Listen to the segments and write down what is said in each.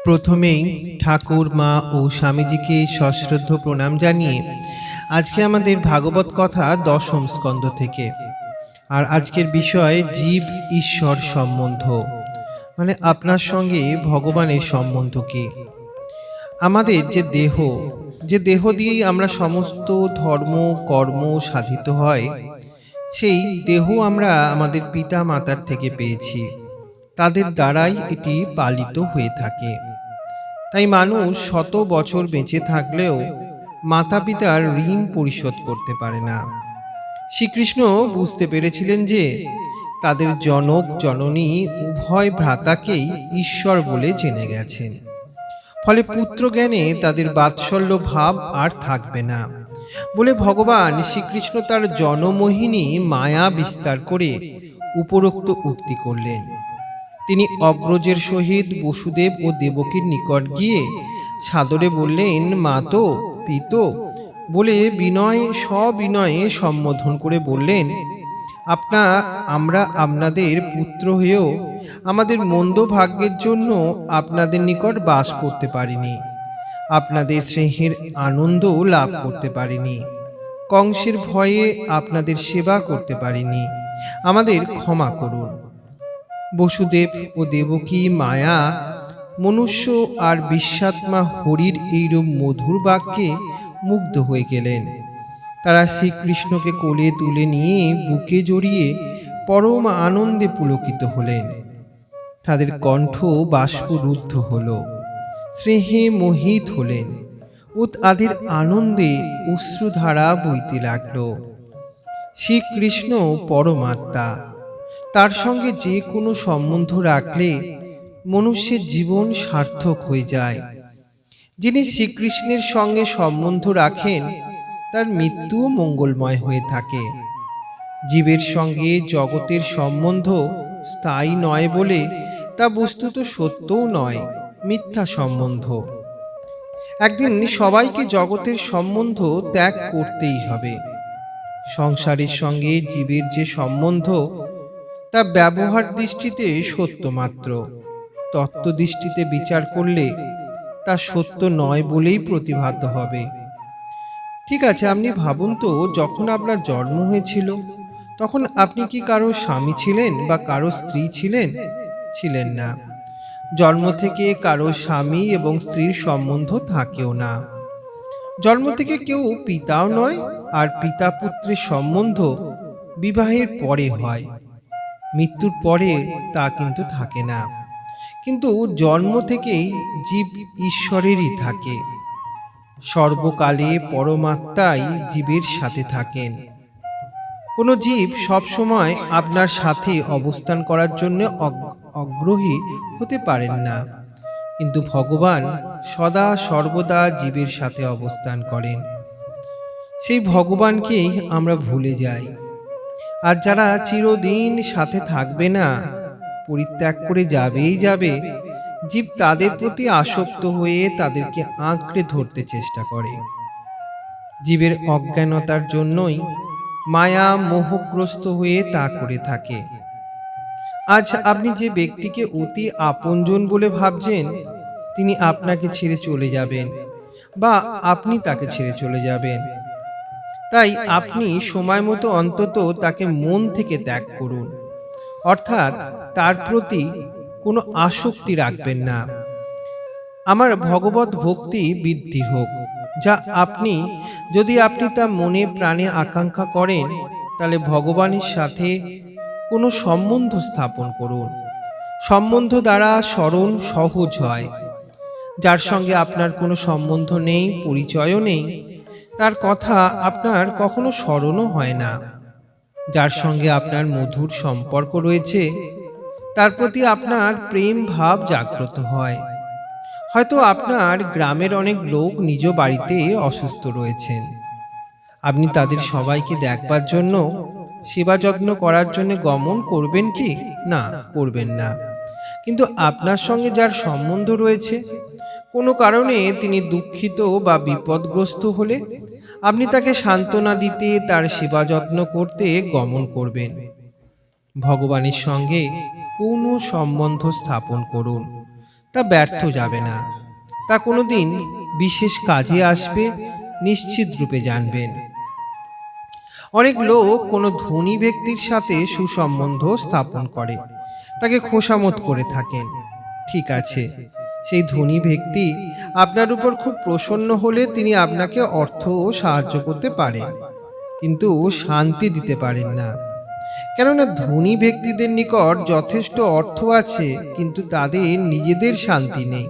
প্রথমেই ঠাকুর মা ও স্বামীজিকে সশ্রদ্ধ প্রণাম জানিয়ে আজকে আমাদের ভাগবত কথা দশম স্কন্ধ থেকে। আর আজকের বিষয় জীব ঈশ্বর সম্বন্ধ, মানে আপনার সঙ্গে ভগবানের সম্বন্ধ কি। আমাদের যে দেহ দিয়েই আমরা সমস্ত ধর্ম কর্ম সাধিত হয়, সেই দেহ আমরা আমাদের পিতা মাতার থেকে পেয়েছি, তাদের দ্বারাই এটি পালিত হয়ে থাকে। তাই মানুষ শত বছর বেঁচে থাকলেও মাতা পিতার ঋণ পরিশোধ করতে পারে না। শ্রীকৃষ্ণ বুঝতে পেরেছিলেন যে তাদের জনক জননী উভয় ভ্রাতাকেই ঈশ্বর বলে জেনে গেছেন, ফলে পুত্র জ্ঞানে তাদের বাৎসল্য ভাব আর থাকবে না বলে ভগবান শ্রীকৃষ্ণ তার জনমোহিনী মায়া বিস্তার করে উপরোক্ত উক্তি করলেন। তিনি অগ্রজের সহিত বসুদেব ও দেবকীর নিকট গিয়ে সাদরে বললেন, মাতো পিতো বলে সবিনয়ে সম্বোধন করে বললেন, আমরা আপনাদের পুত্র হয়েও আমাদের মন্দ ভাগ্যের জন্য আপনাদের নিকট বাস করতে পারিনি, আপনাদের স্নেহের আনন্দ লাভ করতে পারিনি, কংসের ভয়ে আপনাদের সেবা করতে পারিনি, আমাদের ক্ষমা করুন। বসুদেব ও দেবকী মায়া মনুষ্য আর বিশ্বাত্মা হরির এইরূপ মধুর বাক্যে মুগ্ধ হয়ে গেলেন। তারা শ্রীকৃষ্ণকে কোলে তুলে নিয়ে বুকে জড়িয়ে পরম আনন্দে পুলকিত হলেন। তাদের কণ্ঠ বাষ্পরুদ্ধ হল, স্নেহে মোহিত হলেন, তাদের আনন্দে অশ্রুধারা বইতে লাগল। শ্রীকৃষ্ণ পরমাত্মা, তার সঙ্গে যে কোনো সম্বন্ধ রাখলে মনুষ্যের জীবন সার্থক হয়ে যায়। যিনি শ্রীকৃষ্ণের সঙ্গে সম্বন্ধ রাখেন তার মৃত্যুও মঙ্গলময় হয়ে থাকে। জীবের সঙ্গে জগতের সম্বন্ধ স্থায়ী নয় বলে তা বস্তুত সত্যও নয়, মিথ্যা সম্বন্ধ। একদিন সবাইকে জগতের সম্বন্ধ ত্যাগ করতেই হবে। সংসারের সঙ্গে জীবের যে সম্বন্ধ তা ব্যবহার দৃষ্টিতে সত্য মাত্র, তত্ত্ব দৃষ্টিতে বিচার করলে তা সত্য নয় বলেই প্রতিভাত হবে। ঠিক আছে, আপনি ভাবুন তো, যখন আপনার জন্ম হয়েছিল তখন আপনি কি কারো স্বামী ছিলেন বা কারো স্ত্রী ছিলেন? ছিলেন না। জন্ম থেকে কারো স্বামী এবং স্ত্রীর সম্বন্ধ থাকেও না। জন্ম থেকে কেউ পিতাও নয়, আর পিতা পুত্রের সম্বন্ধ বিবাহের পরে হয়, মৃত্যুর পরে তা কিন্তু থাকে না। কিন্তু জন্ম থেকেই জীব ঈশ্বরেরই থাকে। সর্বকালে পরমাত্মাই জীবের সাথে থাকেন। কোনো জীব সবসময় আপনার সাথে অবস্থান করার জন্য আগ্রহী হতে পারেন না, কিন্তু ভগবান সদা সর্বদা জীবের সাথে অবস্থান করেন। সেই ভগবানকেই আমরা ভুলে যাই। আর যারা চিরদিন সাথে থাকবে না, পরিত্যাগ করে যাবেই যাবে, জীব তাদের প্রতি আসক্ত হয়ে তাদেরকে আঁকড়ে ধরতে চেষ্টা করে। জীবের অজ্ঞানতার জন্যই মায়া মোহগ্রস্ত হয়ে তা করে থাকে। আজ আপনি যে ব্যক্তিকে অতি আপনজন বলে ভাবছেন, তিনি আপনাকে ছেড়ে চলে যাবেন বা আপনি তাকে ছেড়ে চলে যাবেন। তাই আপনি সময় মতো অন্তত তাকে মন থেকে ত্যাগ করুন, অর্থাৎ তার প্রতি কোনো আসক্তি রাখবেন না। আমার ভগবত ভক্তি বৃদ্ধি হোক, যা যদি আপনি তা মনে প্রাণে আকাঙ্ক্ষা করেন, তাহলে ভগবানের সাথে কোনো সম্বন্ধ স্থাপন করুন। সম্বন্ধ দ্বারা স্মরণ সহজ হয়। যার সঙ্গে আপনার কোনো সম্বন্ধ নেই, পরিচয়ও নেই, তার কথা আপনার কখনো স্মরণও হয় না। যার সঙ্গে আপনার মধুর সম্পর্ক রয়েছে, তার প্রতি আপনার প্রেম ভাব জাগ্রত হয়। হয়তো আপনার গ্রামের অনেক লোক নিজ বাড়িতে অসুস্থ রয়েছেন, আপনি তাদের সবাইকে দেখবার জন্য, সেবা যত্ন করার জন্য গমন করবেন কি? না, করবেন না। কিন্তু আপনার সঙ্গে যার সম্বন্ধ রয়েছে, কোনো কারণে তিনি দুঃখিত বা বিপদগ্রস্ত হলে আপনি তাকে সান্ত্বনা দিতে, তার সেবা যত্ন করতে গমন করবেন। ভগবানের সঙ্গে কোনো সম্বন্ধ স্থাপন করুন, তা ব্যর্থ যাবে না, তা কোনোদিন বিশেষ কাজে আসবে নিশ্চিত রূপে জানবেন। অনেক লোক কোনো ধনী ব্যক্তির সাথে সুসম্বন্ধ স্থাপন করে, তাকে খোসামত করে থাকেন। ঠিক আছে, সেই ধনী ব্যক্তি আপনার উপর খুব প্রসন্ন হলে তিনি আপনাকে অর্থ ও সাহায্য করতে পারেন, কিন্তু শান্তি দিতে পারেন না। কেননা ধনী ব্যক্তিদের নিকট যথেষ্ট অর্থ আছে, কিন্তু তাদের নিজেদের শান্তি নেই।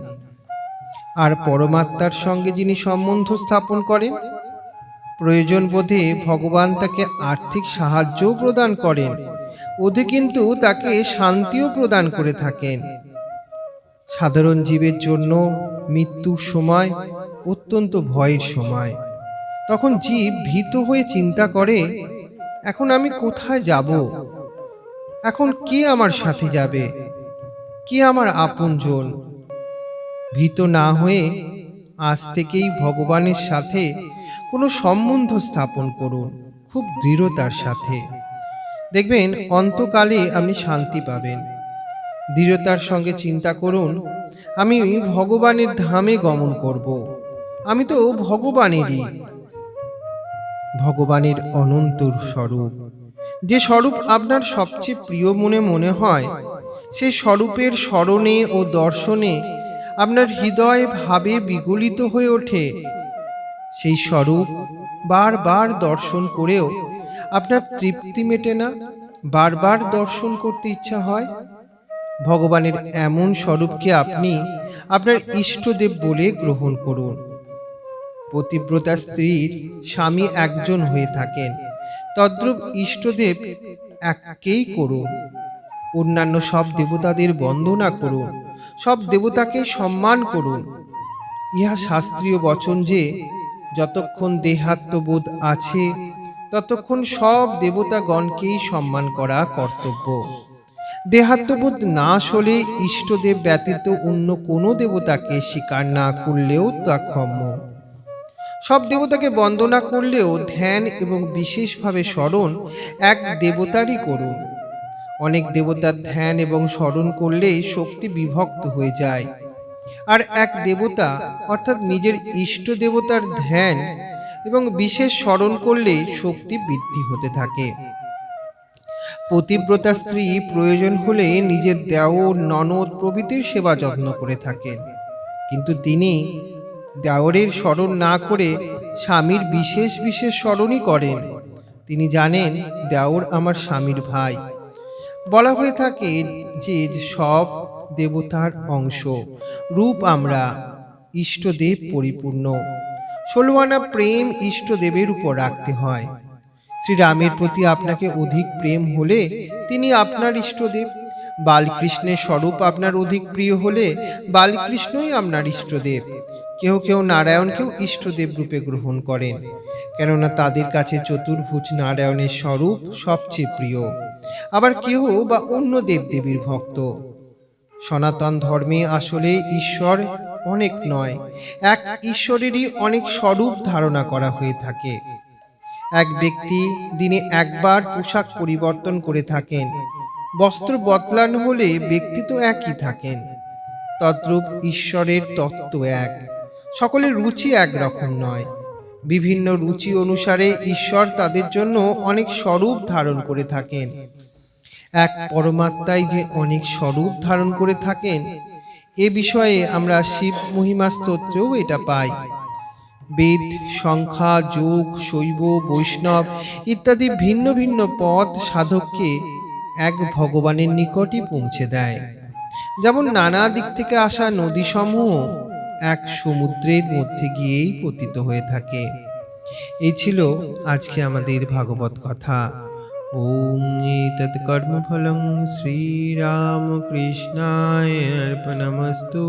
আর পরমাত্মার সঙ্গে যিনি সম্বন্ধ স্থাপন করেন, প্রয়োজন বোধে ভগবান তাকে আর্থিক সাহায্যও প্রদান করেন, ওতে কিন্তু তাকে শান্তিও প্রদান করে থাকেন। সাধারণ জীবের জন্য মৃত্যুর সময় অত্যন্ত ভয়ের সময়। তখন জীব ভীত হয়ে চিন্তা করে, এখন আমি কোথায় যাব? এখন কে আমার সাথে যাবে? কে আমার আপনজন? ভীত না হয়ে আজ থেকেই ভগবানের সাথে কোনো সম্বন্ধ স্থাপন করুন, খুব দৃঢ়তার সাথে। দেখবেন অন্তকালে আপনি শান্তি পাবেন। দৃঢ়তার সঙ্গে চিন্তা করুন, আমি ভগবানের ধামে গমন করব। আমি তো ভগবানেরই, ভগবানের অনন্ত স্বরূপ। যে স্বরূপ আপনার সবচেয়ে প্রিয় মনে হয়, সেই স্বরূপের স্মরণে ও দর্শনে আপনার হৃদয় ভাবে বিগলিত হয়ে ওঠে। সেই স্বরূপ বারবার দর্শন করেও আপনার তৃপ্তি মেটে না, বারবার দর্শন করতে ইচ্ছা হয়। ভগবানের এমন স্বরূপকে আপনি আপনার ইষ্টদেব বলে গ্রহণ করুন। পতিব্রতা স্ত্রীর স্বামী একজন হয়ে থাকেন, তদ্রূপ ইষ্টদেব এককেই করুন। অন্যান্য সব দেবতাদের বন্দনা করুন, সব দেবতাকে সম্মান করুন। ইহা শাস্ত্রীয় বচন যে যতক্ষণ দেহাত্মবোধ আছে ততক্ষণ সব দেবতাগণকেই সম্মান করা কর্তব্য। দেহাত্মবোধ নাশ হলে ইষ্টদেব ব্যতীত অন্য কোনো দেবতাকে স্বীকার না করলেও তা ক্ষম্য। সব দেবতাকে বন্দনা করলেও ধ্যান এবং বিশেষভাবে স্মরণ এক দেবতারই করুন। অনেক দেবতার ধ্যান এবং স্মরণ করলেই শক্তি বিভক্ত হয়ে যায়, আর এক দেবতা অর্থাৎ নিজের ইষ্ট দেবতার ধ্যান এবং বিশেষ স্মরণ করলে শক্তি বৃদ্ধি হতে থাকে। পতিব্রতা স্ত্রী প্রয়োজন হলে নিজের দেওর, ননদ প্রভৃতির সেবা যত্ন করে থাকেন, কিন্তু তিনি দেওরের স্মরণ না করে স্বামীর বিশেষ বিশেষ স্মরণই করেন। তিনি জানেন দেওর আমার স্বামীর ভাই। বলা হয়ে থাকে যে সব দেবতার অংশ রূপ আমরা, ইষ্টদেব পরিপূর্ণ। 16 আনা প্রেম ইষ্টদেবের উপর রাখতে হয়। শ্রীরামের প্রতি আপনাকে অধিক প্রেম হলে তিনি আপনার ইষ্টদেব। বালকৃষ্ণের স্বরূপ আপনার অধিক প্রিয় হলে বালকৃষ্ণই আপনার ইষ্টদেব। কেউ কেউ নারায়ণকেও ইষ্টদেব রূপে গ্রহণ করেন, কেননা তাদের কাছে চতুর্ভুজ নারায়ণের স্বরূপ সবচেয়ে প্রিয়। আবার কেউ বা অন্য দেবদেবীর ভক্ত। সনাতন ধর্মে আসলে ঈশ্বর অনেক নয়, এক ঈশ্বরেরই অনেক স্বরূপ ধারণা করা হয়ে থাকে। এক ব্যক্তি দিনে একবার পোশাক পরিবর্তন করে থাকেন, বস্ত্র বদলানো হলে ব্যক্তি তো একই থাকেন। তদ্রূপ ঈশ্বরের তত্ত্ব এক, সকলের রুচি একরকম নয়। বিভিন্ন রুচি অনুসারে ঈশ্বর তাদের জন্য অনেক স্বরূপ ধারণ করে থাকেন। এক পরমাত্মাই যে অনেক স্বরূপ ধারণ করে থাকেন, এ বিষয়ে আমরা শিব মহিমা স্তোত্রেও এটা পাই। বেদ, সংখ্যা, যোগ, শৈব, বৈষ্ণব ইত্যাদি ভিন্ন ভিন্ন পথ সাধককে এক ভগবানের নিকটই পৌঁছে দেয়। যেমন নানা দিক থেকে আসা নদীসমূহ এক সমুদ্রের মধ্যে গিয়েই পতিত হয়ে থাকে। এই ছিল আজকে আমাদের ভাগবত কথা। ওম এতৎ কর্মফলং শ্রীরামকৃষ্ণায় অর্পণমস্তু।